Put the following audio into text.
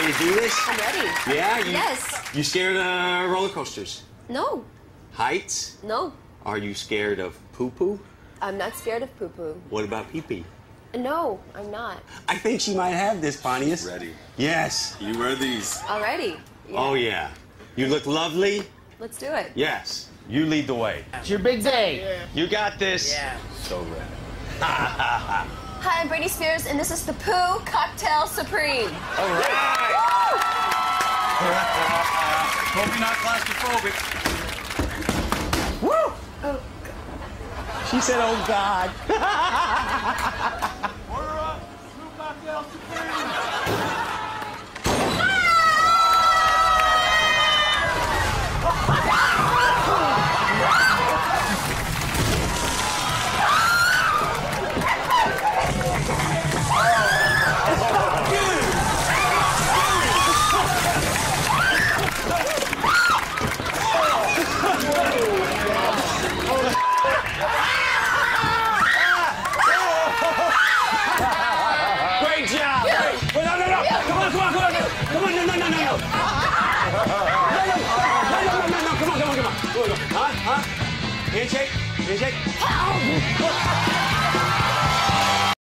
ready to do this? I'm ready. Yeah? Yes. You scared of roller coasters? No. Heights? No. Are you scared of poo-poo? I'm not scared of poo-poo. What about pee-pee? No, I'm not. I think she might have this, Pontius. Ready. Yes. You wear these. Already. Yeah. Oh, yeah. You look lovely. Let's do it. Yes. You lead the way. It's your big day. Yeah. You got this. Yeah. So ready. Hi, I'm Britney Spears, and this is the Poo Cocktail Supreme. All right. Hope you're not claustrophobic. Woo! Oh, She said, oh, God. Order up. True cocktail supreme. Great job. Great. No, no, no. Come on, come on, come on. Come on, no, no, no, no, no. No, come on, come on, come on. Huh? Handshake? Handshake?